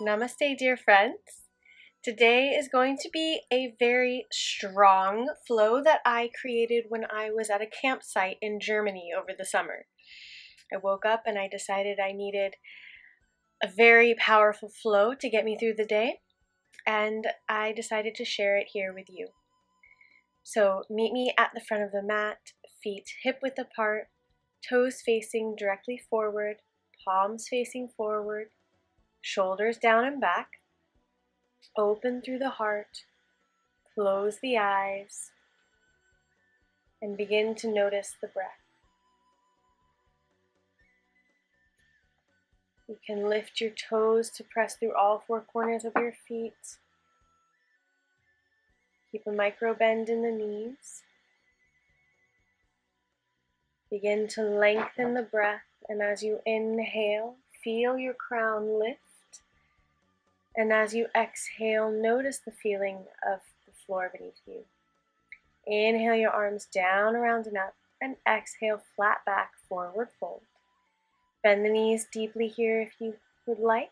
Namaste, dear friends. Today is going to be a very strong flow that I created when I was at a campsite in Germany over the summer. I woke up and I decided I needed a very powerful flow to get me through the day, and I decided to share it here with you. So meet me at the front of the mat, feet hip-width apart, toes facing directly forward, palms facing forward, shoulders down and back. Open through the heart, close the eyes, and begin to notice the breath. You can lift your toes to press through all four corners of your feet. Keep a micro bend in the knees. Begin to lengthen the breath, and as you inhale, feel your crown lift. And as you exhale, notice the feeling of the floor beneath you. Inhale your arms down, around and up, and exhale, flat back, forward fold. Bend the knees deeply here if you would like.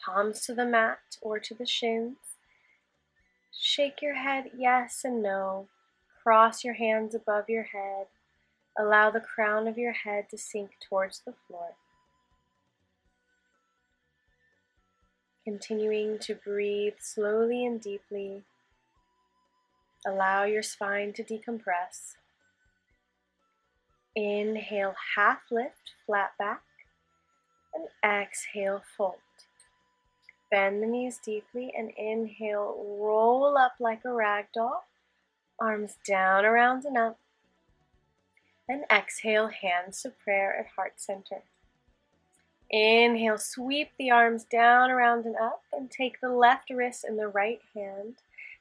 Palms to the mat or to the shins. Shake your head yes and no. Cross your hands above your head. Allow the crown of your head to sink towards the floor. Continuing to breathe slowly and deeply. Allow your spine to decompress. Inhale, half lift, flat back, and exhale, fold. Bend the knees deeply and inhale, roll up like a rag doll. Arms down, around and up. And exhale, hands to prayer at heart center. Inhale, sweep the arms down, around and up, and take the left wrist in the right hand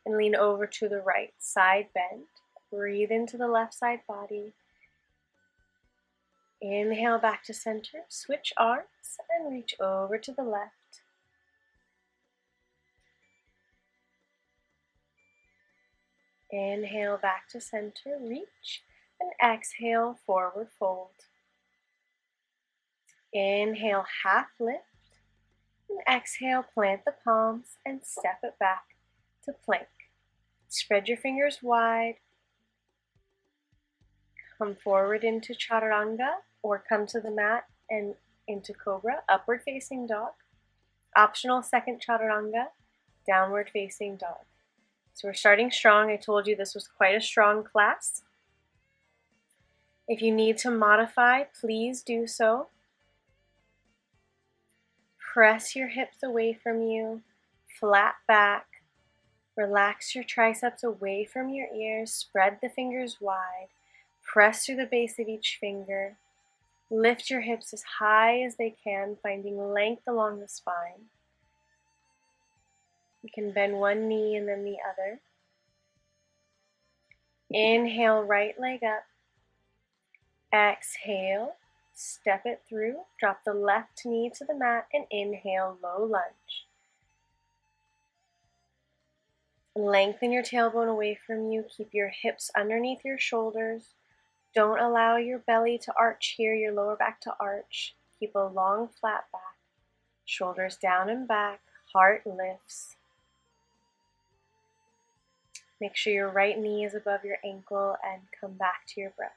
and lean over to the right side bend. Breathe into the left side body. Inhale back to center, switch arms and reach over to the left. Inhale back to center, reach, and exhale, forward fold. Inhale, half lift, and exhale, plant the palms and step it back to plank. Spread your fingers wide. Come forward into chaturanga or come to the mat and into cobra, upward facing dog. Optional second chaturanga, downward facing dog. So we're starting strong. I told you this was quite a strong class. If you need to modify, please do so. Press your hips away from you, flat back. Relax your triceps away from your ears. Spread the fingers wide. Press through the base of each finger. Lift your hips as high as they can, finding length along the spine. You can bend one knee and then the other. Inhale, right leg up. Exhale. Step it through, drop the left knee to the mat, and inhale, low lunge. Lengthen your tailbone away from you. Keep your hips underneath your shoulders. Don't allow your belly to arch here, your lower back to arch. Keep a long, flat back. Shoulders down and back, heart lifts. Make sure your right knee is above your ankle and come back to your breath.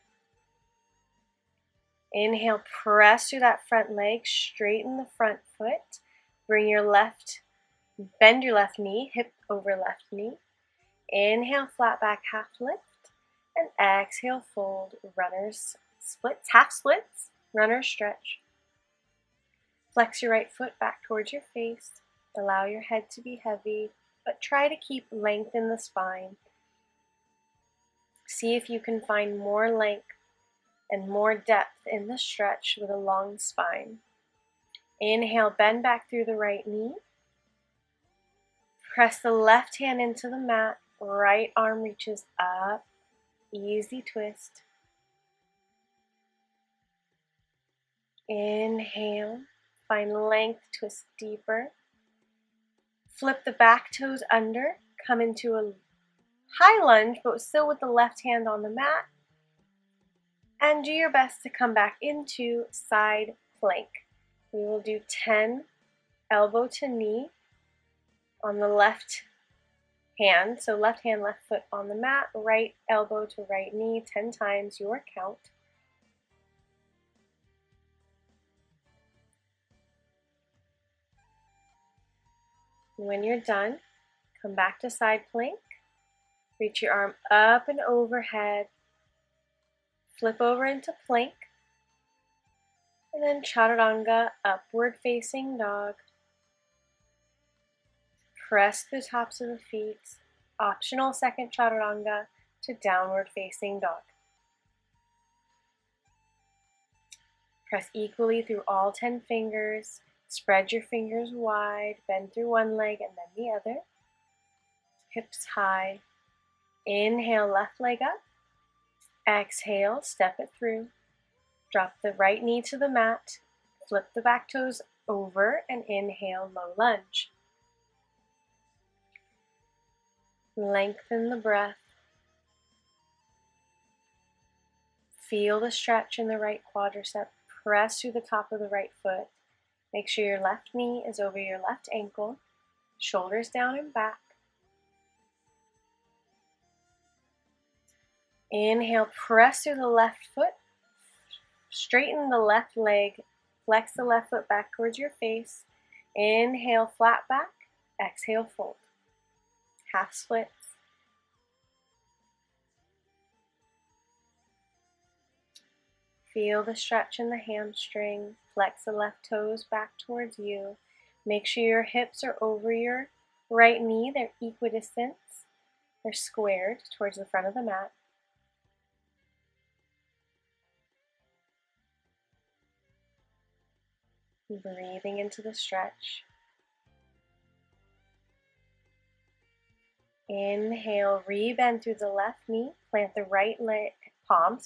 Inhale, press through that front leg, straighten the front foot. Bring your left, bend your left knee, hip over left knee. Inhale, flat back, half lift. And exhale, fold, runners splits, half splits, runners stretch. Flex your right foot back towards your face. Allow your head to be heavy, but try to keep length in the spine. See if you can find more length and more depth in the stretch with a long spine. Inhale, bend back through the right knee. Press the left hand into the mat. Right arm reaches up. Easy twist. Inhale, find length, twist deeper. Flip the back toes under. Come into a high lunge, but still with the left hand on the mat. And do your best to come back into side plank. We will do 10 elbow to knee on the left hand. So left hand, left foot on the mat, right elbow to right knee, 10 times your count. When you're done, come back to side plank. Reach your arm up and overhead. Flip over into plank. And then chaturanga, upward facing dog. Press the tops of the feet. Optional second chaturanga to downward facing dog. Press equally through all 10 fingers. Spread your fingers wide. Bend through one leg and then the other. Hips high. Inhale, left leg up. Exhale, step it through. Drop the right knee to the mat. Flip the back toes over and inhale, low lunge. Lengthen the breath. Feel the stretch in the right quadricep. Press through the top of the right foot. Make sure your left knee is over your left ankle. Shoulders down and back. Inhale, press through the left foot. Straighten the left leg. Flex the left foot back towards your face. Inhale, flat back. Exhale, fold. Half splits. Feel the stretch in the hamstring. Flex the left toes back towards you. Make sure your hips are over your right knee. They're equidistant. They're squared towards the front of the mat. Breathing into the stretch. Inhale, rebend through the left knee. Plant the right palm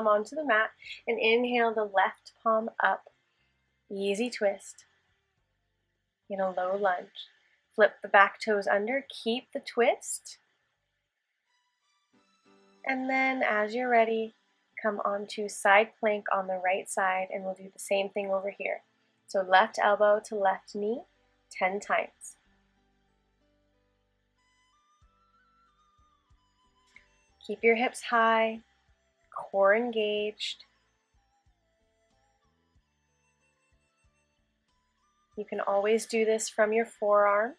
onto the mat and inhale the left palm up. Easy twist in a low lunge. Flip the back toes under, keep the twist. And then as you're ready, come onto side plank on the right side and we'll do the same thing over here. So left elbow to left knee, 10 times. Keep your hips high, core engaged. You can always do this from your forearm.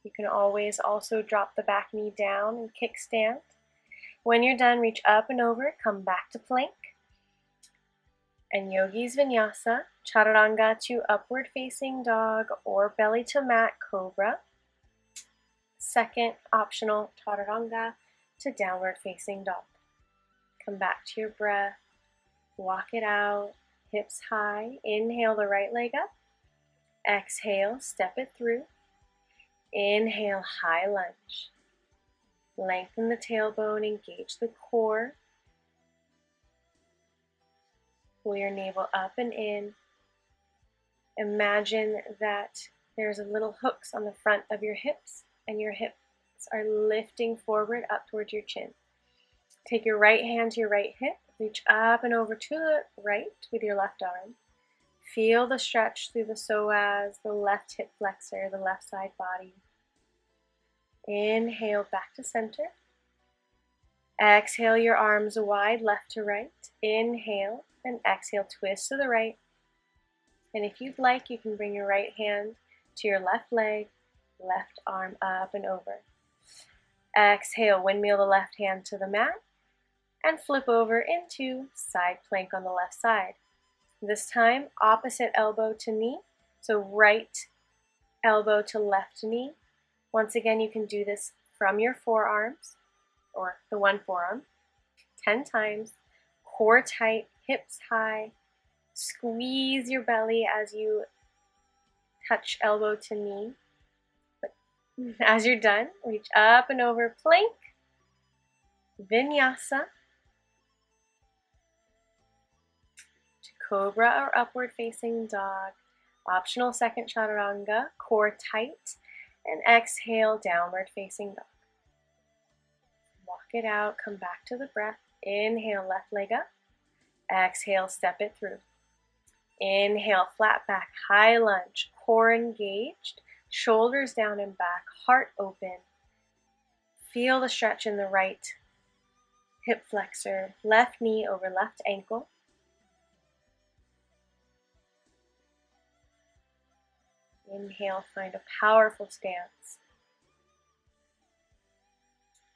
You can always also drop the back knee down and kickstand. When you're done, reach up and over, come back to plank. And Yogi's Vinyasa, Chaturanga to upward facing dog or belly to mat cobra. Second optional Chaturanga to downward facing dog. Come back to your breath, walk it out, hips high. Inhale the right leg up. Exhale, step it through. Inhale, high lunge. Lengthen the tailbone, engage the core. Pull your navel up and in. Imagine that there's a little hooks on the front of your hips and your hips are lifting forward up towards your chin. Take your right hand to your right hip, reach up and over to the right with your left arm. Feel the stretch through the psoas, the left hip flexor, the left side body. Inhale back to center. Exhale your arms wide left to right. Inhale and exhale, twist to the right. And if you'd like, you can bring your right hand to your left leg, left arm up and over. Exhale, windmill the left hand to the mat and flip over into side plank on the left side. This time, opposite elbow to knee, so right elbow to left knee. Once again, you can do this from your forearms, or the one forearm, 10 times. Core tight, hips high. Squeeze your belly as you touch elbow to knee. But as you're done, reach up and over, plank, vinyasa, to cobra or upward facing dog. Optional second chaturanga, core tight, and exhale, downward facing dog. Walk it out, come back to the breath. Inhale, left leg up. Exhale, step it through. Inhale, flat back, high lunge, core engaged, shoulders down and back, heart open. Feel the stretch in the right hip flexor, left knee over left ankle. Inhale, find a powerful stance.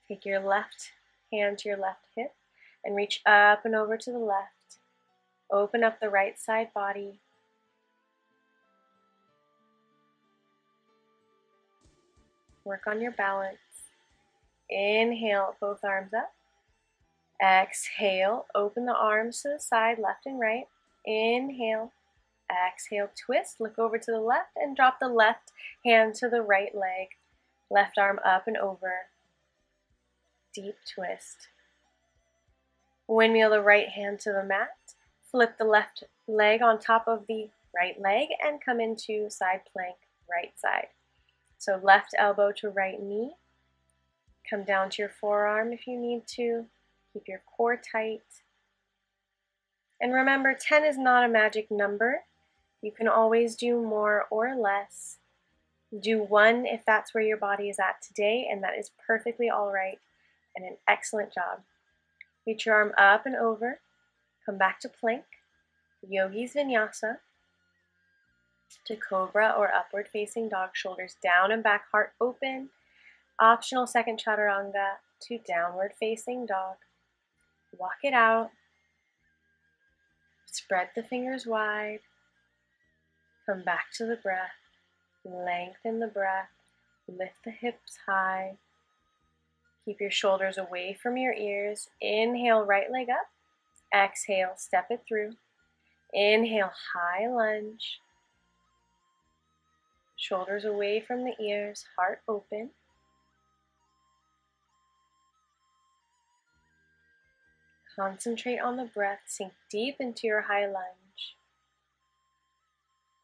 Take your left hand to your left hip and reach up and over to the left. Open up the right side body. Work on your balance. Inhale, both arms up. Exhale, open the arms to the side, left and right. Inhale. Exhale, twist, look over to the left and drop the left hand to the right leg. Left arm up and over. Deep twist. Windmill the right hand to the mat. Flip the left leg on top of the right leg and come into side plank, right side. So left elbow to right knee. Come down to your forearm if you need to. Keep your core tight. And remember, 10 is not a magic number. You can always do more or less. Do 1 if that's where your body is at today, and that is perfectly all right and an excellent job. Reach your arm up and over. Come back to plank, yogi's vinyasa, to cobra or upward facing dog, shoulders down and back, heart open. Optional second chaturanga to downward facing dog. Walk it out. Spread the fingers wide. Come back to the breath. Lengthen the breath. Lift the hips high. Keep your shoulders away from your ears. Inhale, right leg up. Exhale, step it through. Inhale, high lunge. Shoulders away from the ears, heart open. Concentrate on the breath. Sink deep into your high lunge.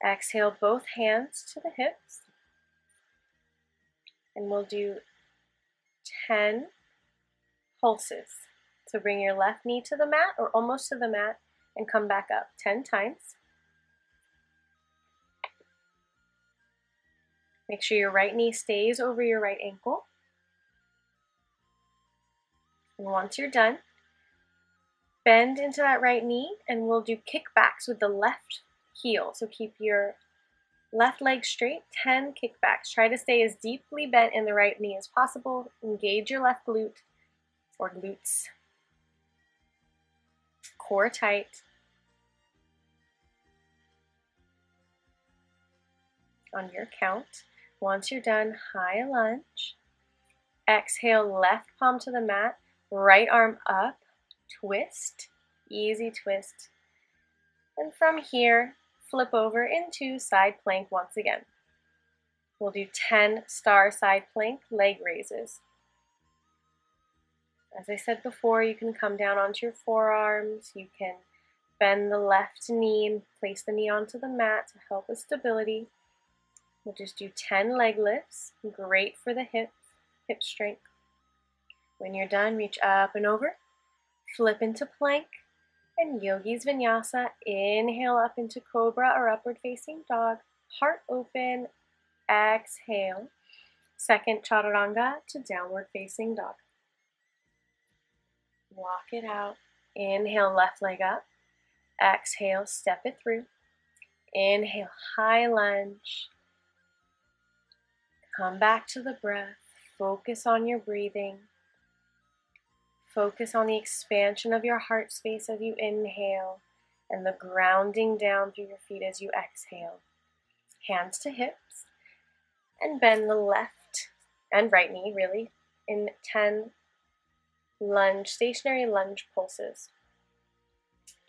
Exhale, both hands to the hips. And we'll do 10 pulses. So bring your left knee to the mat or almost to the mat and come back up 10 times. Make sure your right knee stays over your right ankle. And once you're done, bend into that right knee and we'll do kickbacks with the left heel. So keep your left leg straight, 10 kickbacks. Try to stay as deeply bent in the right knee as possible. Engage your left glute or glutes. Core tight. On your count. Once you're done, high lunge. Exhale, left palm to the mat, right arm up, twist, easy twist. And from here, flip over into side plank once again. We'll do 10 star side plank leg raises. As I said before, you can come down onto your forearms. You can bend the left knee and place the knee onto the mat to help with stability. We'll just do 10 leg lifts. Great for the hip strength. When you're done, reach up and over. Flip into plank and yogi's vinyasa. Inhale up into cobra or upward facing dog. Heart open. Exhale. Second chaturanga to downward facing dog. Walk it out. Inhale, left leg up. Exhale, step it through. Inhale, high lunge. Come back to the breath. Focus on your breathing. Focus on the expansion of your heart space as you inhale and the grounding down through your feet as you exhale. Hands to hips and bend the left and right knee really in 10 lunge, stationary lunge pulses.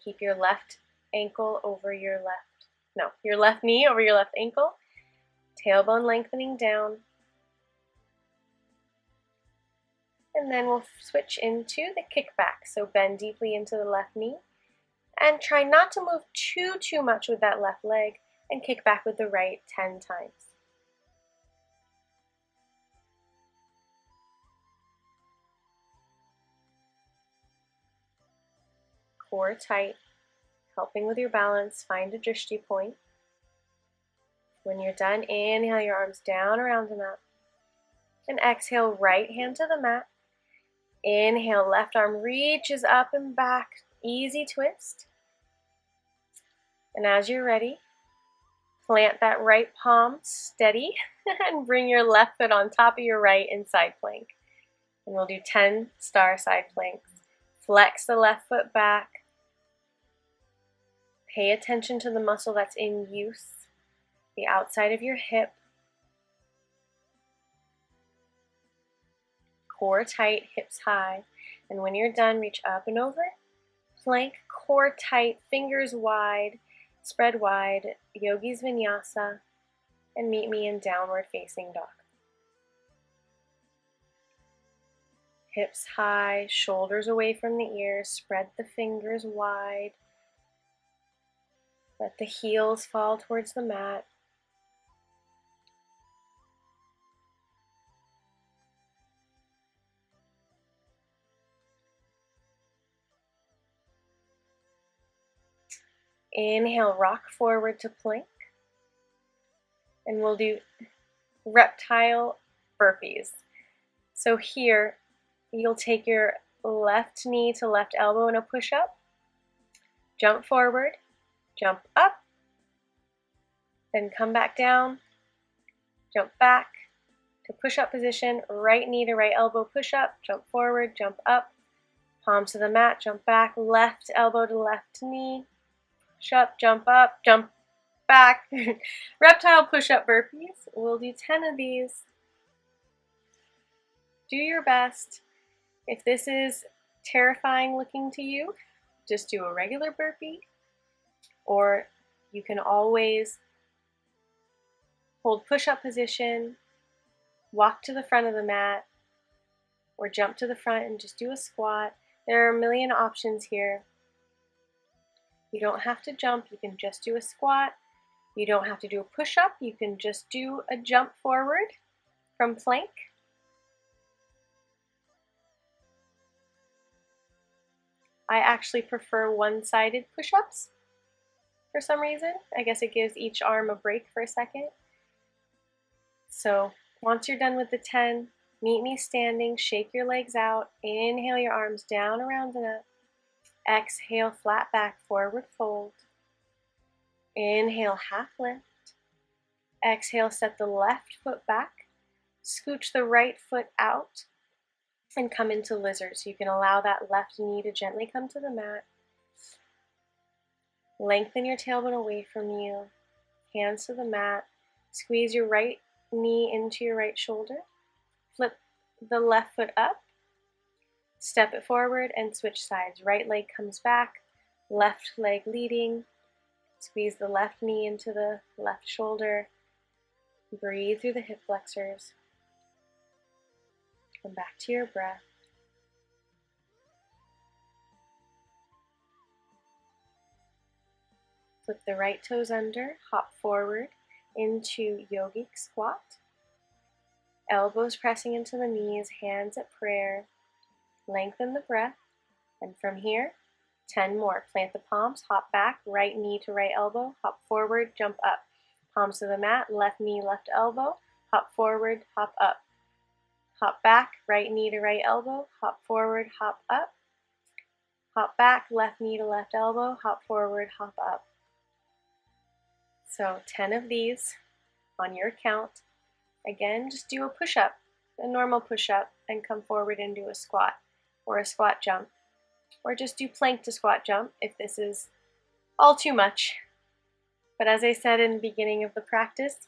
Keep your left ankle over your your left knee over your left ankle. Tailbone lengthening down. And then we'll switch into the kickback. So bend deeply into the left knee. And try not to move too much with that left leg. And kick back with the right 10 times. Core tight. helping with your balance. Find a drishti point. When you're done, inhale your arms down around and up. And exhale, right hand to the mat. Inhale, left arm reaches up and back. Easy twist. And as you're ready, plant that right palm steady and bring your left foot on top of your right in side plank. And we'll do 10 star side planks. Flex the left foot back. Pay attention to the muscle that's in use, the outside of your hip. Core tight, hips high. And when you're done, reach up and over. Plank, core tight, fingers wide, spread wide, Yogi's Vinyasa, and meet me in downward facing dog. Hips high, shoulders away from the ears, spread the fingers wide. Let the heels fall towards the mat. Inhale, rock forward to plank. And we'll do reptile burpees. So here, you'll take your left knee to left elbow in a push-up. Jump forward, jump up, then come back down, jump back to push-up position, right knee to right elbow push-up, jump forward, jump up, palms to the mat, jump back, left elbow to left knee, push up, jump back. Reptile push-up burpees. We'll do 10 of these. Do your best. If this is terrifying looking to you, just do a regular burpee, or you can always hold push-up position, walk to the front of the mat, or jump to the front and just do a squat. There are a million options here. You don't have to jump, you can just do a squat. You don't have to do a push-up, you can just do a jump forward from plank. I actually prefer one-sided push-ups for some reason. I guess it gives each arm a break for a second. So once you're done with the 10, meet me standing, shake your legs out, inhale your arms down, around and up. Exhale, flat back, forward fold. Inhale, half lift. Exhale, step the left foot back. Scooch the right foot out and come into lizard. So you can allow that left knee to gently come to the mat. Lengthen your tailbone away from you. Hands to the mat. Squeeze your right knee into your right shoulder. Flip the left foot up. Step it forward and switch sides. Right leg comes back, left leg leading. Squeeze the left knee into the left shoulder. Breathe through the hip flexors. Come back to your breath. Flip the right toes under, hop forward into yogic squat. Elbows pressing into the knees, hands at prayer. Lengthen the breath, and from here, 10 more. Plant the palms, hop back, right knee to right elbow, hop forward, jump up. Palms to the mat, left knee, left elbow, hop forward, hop up. Hop back, right knee to right elbow, hop forward, hop up. Hop back, left knee to left elbow, hop forward, hop up. So 10 of these on your count. Again, just do a push-up, a normal push-up, and come forward and do a squat or a squat jump. Or just do plank to squat jump if this is all too much. But as I said in the beginning of the practice,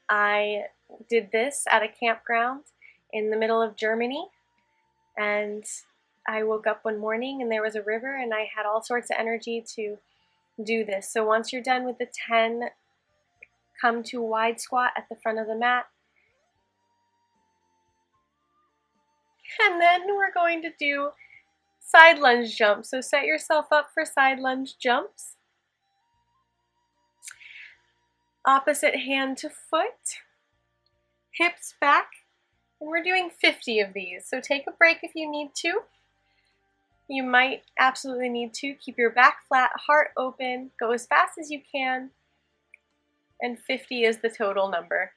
I did this at a campground in the middle of Germany, and I woke up one morning and there was a river and I had all sorts of energy to do this. So once you're done with the 10, come to wide squat at the front of the mat. And then we're going to do side lunge jumps. So set yourself up for side lunge jumps. Opposite hand to foot, hips back, and we're doing 50 of these. So take a break if you need to. You might absolutely need to keep your back flat, heart open, go as fast as you can, and 50 is the total number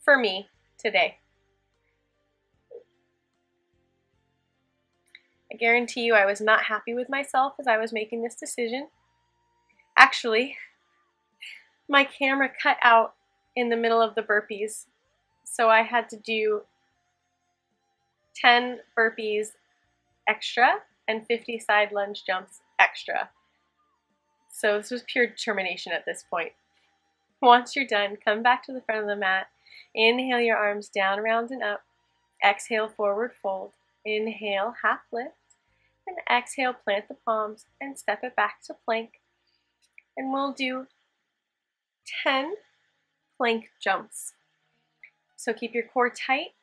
for me today. I guarantee you I was not happy with myself as I was making this decision. Actually, my camera cut out in the middle of the burpees, so I had to do 10 burpees extra and 50 side lunge jumps extra. So this was pure determination at this point. Once you're done, come back to the front of the mat. Inhale your arms down, round, and up. Exhale, forward fold. Inhale, half lift. And exhale, plant the palms and step it back to plank. And we'll do 10 plank jumps. So keep your core tight.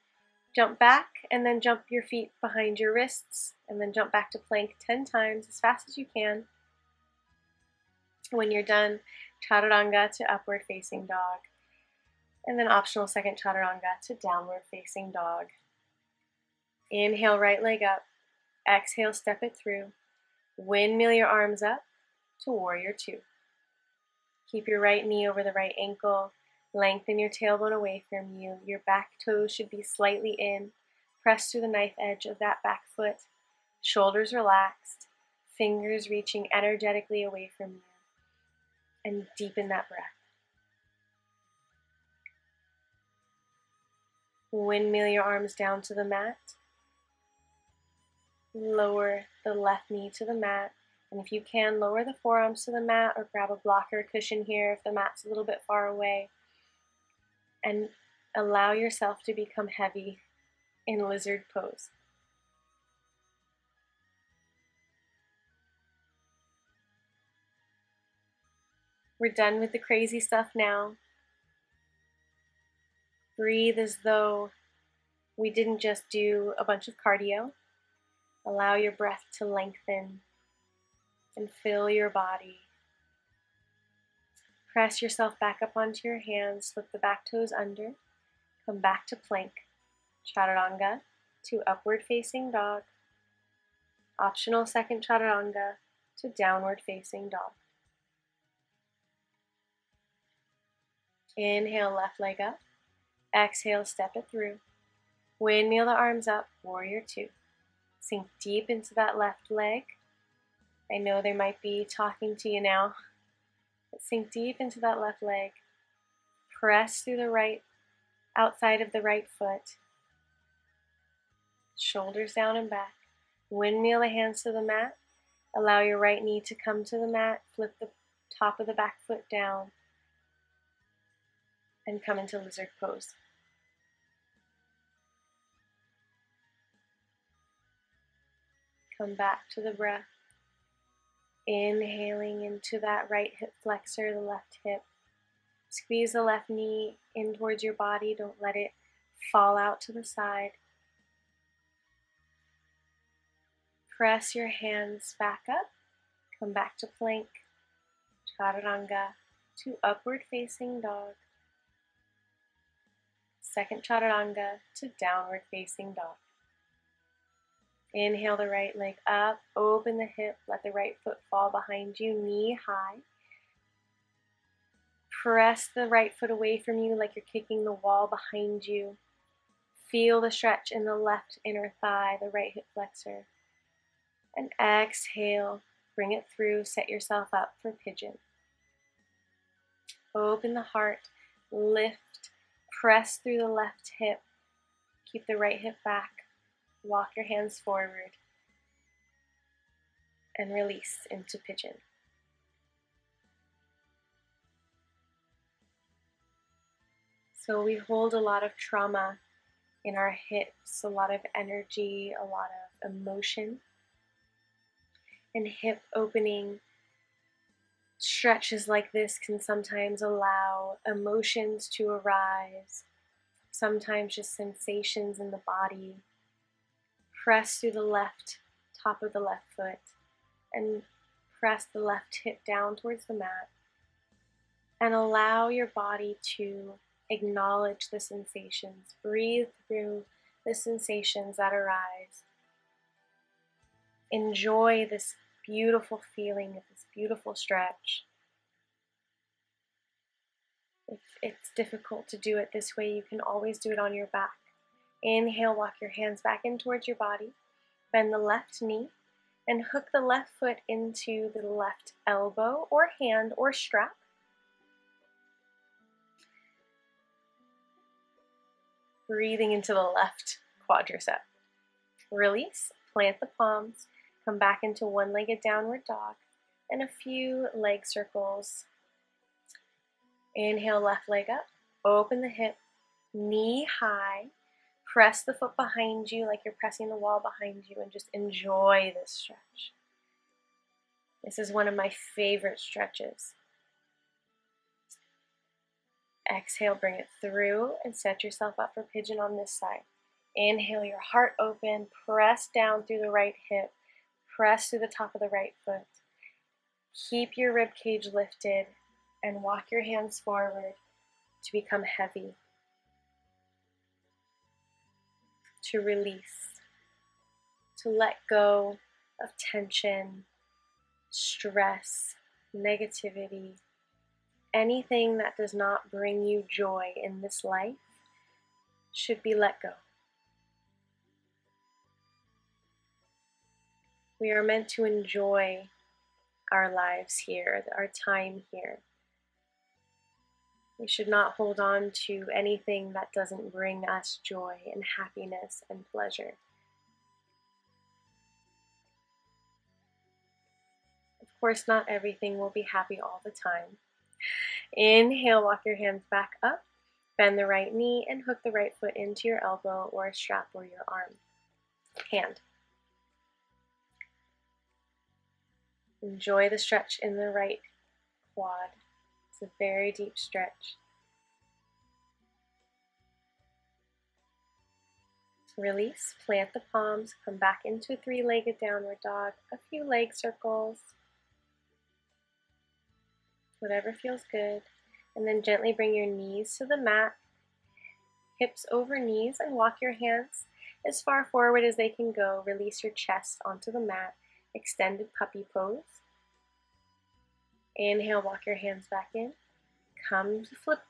Jump back and then jump your feet behind your wrists and then jump back to plank 10 times as fast as you can. When you're done, chaturanga to upward facing dog. And then optional second chaturanga to downward facing dog. Inhale, right leg up. Exhale, step it through. Windmill your arms up to warrior two. Keep your right knee over the right ankle. Lengthen your tailbone away from you. Your back toes should be slightly in. Press through the knife edge of that back foot. Shoulders relaxed. Fingers reaching energetically away from you. And deepen that breath. Windmill your arms down to the mat. Lower the left knee to the mat. And if you can, lower the forearms to the mat or grab a blocker cushion here if the mat's a little bit far away. And allow yourself to become heavy in lizard pose. We're done with the crazy stuff now. Breathe as though we didn't just do a bunch of cardio. Allow your breath to lengthen and fill your body. Press yourself back up onto your hands, slip the back toes under, come back to plank, chaturanga to upward facing dog, optional second chaturanga to downward facing dog. Inhale, left leg up, exhale, step it through, windmill the arms up, warrior two. Sink deep into that left leg. I know they might be talking to you now. Sink deep into that left leg. Press through the right, outside of the right foot. Shoulders down and back. Windmill the hands to the mat. Allow your right knee to come to the mat. Flip the top of the back foot down. And come into lizard pose. Come back to the breath. Inhaling into that right hip flexor, the left hip. Squeeze the left knee in towards your body. Don't let it fall out to the side. Press your hands back up. Come back to plank. Chaturanga to upward facing dog. Second chaturanga to downward facing dog. Inhale the right leg up, open the hip, let the right foot fall behind you, knee high. Press the right foot away from you like you're kicking the wall behind you. Feel the stretch in the left inner thigh, the right hip flexor. And exhale, bring it through, set yourself up for pigeon. Open the heart, lift, press through the left hip, keep the right hip back. Walk your hands forward and release into pigeon. So we hold a lot of trauma in our hips, a lot of energy, a lot of emotion. And hip opening stretches like this can sometimes allow emotions to arise, sometimes just sensations in the body. Press through the left top of the left foot and press the left hip down towards the mat and allow your body to acknowledge the sensations. Breathe through the sensations that arise. Enjoy this beautiful feeling of this beautiful stretch. If it's difficult to do it this way, you can always do it on your back. Inhale, walk your hands back in towards your body. Bend the left knee and hook the left foot into the left elbow or hand or strap. Breathing into the left quadricep. Release, plant the palms, come back into one-legged downward dog, and a few leg circles. Inhale, left leg up, open the hip, knee high, press the foot behind you like you're pressing the wall behind you, and just enjoy this stretch. This is one of my favorite stretches. Exhale, bring it through and set yourself up for pigeon on this side. Inhale, your heart open, press down through the right hip, press through the top of the right foot. Keep your rib cage lifted and walk your hands forward to become heavy, to release, to let go of tension, stress, negativity. Anything that does not bring you joy in this life should be let go. We are meant to enjoy our lives here, our time here. We should not hold on to anything that doesn't bring us joy and happiness and pleasure. Of course, not everything will be happy all the time. Inhale, walk your hands back up, bend the right knee, and hook the right foot into your elbow or a strap or your arm. Hand. Enjoy the stretch in the right quad. It's a very deep stretch. Release, plant the palms, come back into three-legged downward dog, a few leg circles, whatever feels good, and then gently bring your knees to the mat, hips over knees, and walk your hands as far forward as they can go. Release your chest onto the mat, extended puppy pose. Inhale, walk your hands back in, come to flip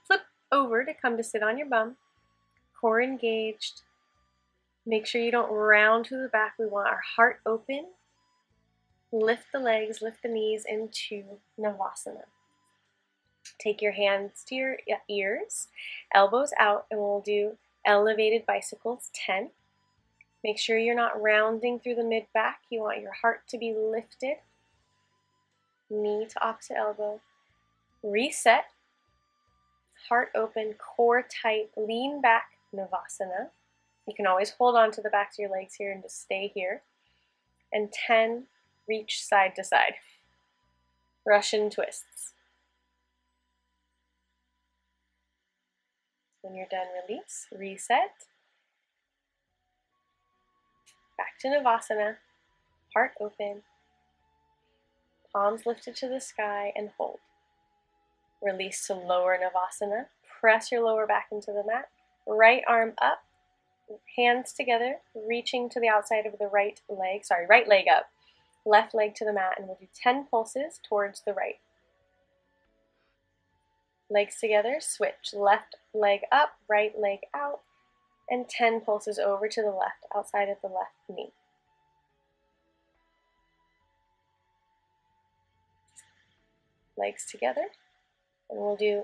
over to come to sit on your bum, core engaged. Make sure you don't round to the back. We want our heart open. Lift the legs, lift the knees into Navasana. Take your hands to your ears, elbows out, and we'll do elevated bicycles 10. Make sure you're not rounding through the mid-back. You want your heart to be lifted. Knee to opposite elbow. Reset. Heart open, core tight, lean back, Navasana. You can always hold on to the backs of your legs here and just stay here. And 10, reach side to side. Russian twists. When you're done, release, reset. Back to Navasana, heart open, palms lifted to the sky, and hold. Release to lower Navasana, press your lower back into the mat, right arm up, hands together, reaching to the outside of the right leg up, left leg to the mat, and we'll do 10 pulses towards the right. Legs together, switch, left leg up, right leg out, and 10 pulses over to the left, outside of the left knee. Legs together, and we'll do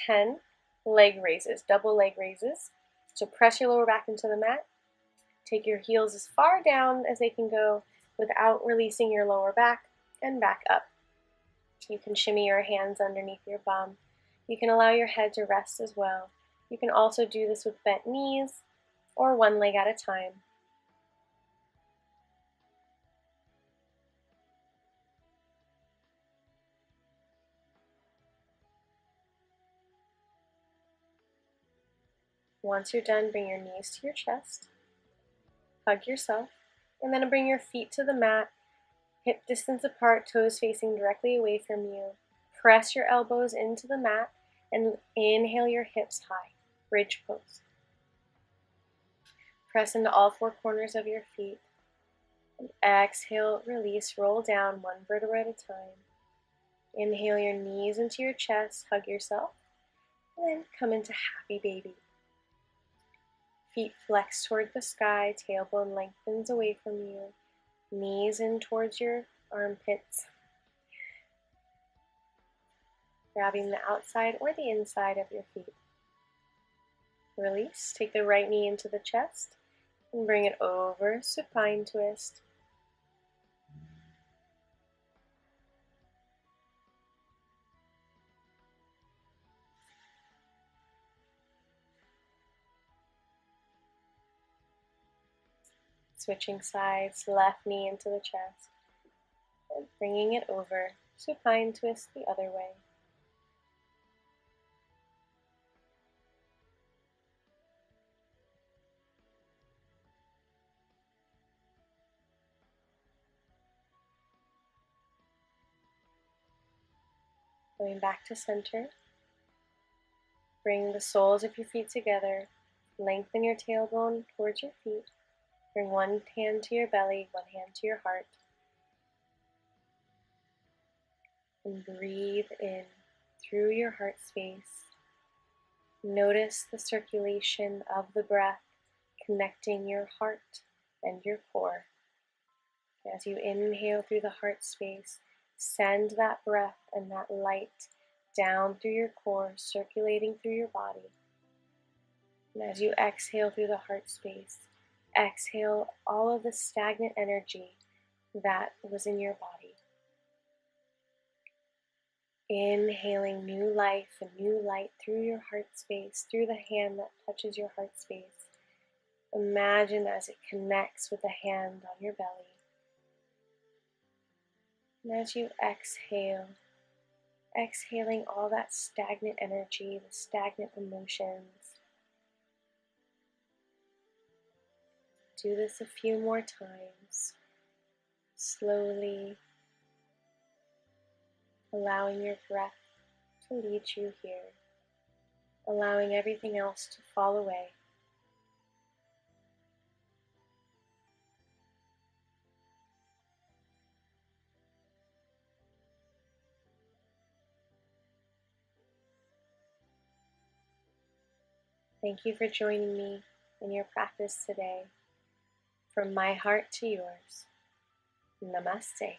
10 leg raises, double leg raises. So press your lower back into the mat, take your heels as far down as they can go without releasing your lower back, and back up. You can shimmy your hands underneath your bum. You can allow your head to rest as well. You can also do this with bent knees or one leg at a time. Once you're done, bring your knees to your chest, hug yourself, and then bring your feet to the mat, hip distance apart, toes facing directly away from you. Press your elbows into the mat and inhale your hips high, bridge pose. Press into all four corners of your feet And exhale, release, roll down one vertebra at a time. Inhale your knees into your chest, hug yourself, and then come into happy baby. Feet flex toward the sky, tailbone lengthens away from you, knees in towards your armpits, grabbing the outside or the inside of your feet. Release, take the right knee into the chest and bring it over, supine twist. Switching sides, left knee into the chest, and bringing it over, supine twist the other way. Going back to center, bring the soles of your feet together, lengthen your tailbone towards your feet, bring one hand to your belly, one hand to your heart, and breathe in through your heart space. Notice the circulation of the breath connecting your heart and your core. As you inhale through the heart space, send that breath and that light down through your core, circulating through your body. And as you exhale through the heart space, exhale all of the stagnant energy that was in your body. Inhaling new life and new light through your heart space, through the hand that touches your heart space. Imagine as it connects with the hand on your belly. And as you exhale, exhaling all that stagnant energy, the stagnant emotions. Do this a few more times, slowly, allowing your breath to lead you here, allowing everything else to fall away. Thank you for joining me in your practice today. From my heart to yours, Namaste.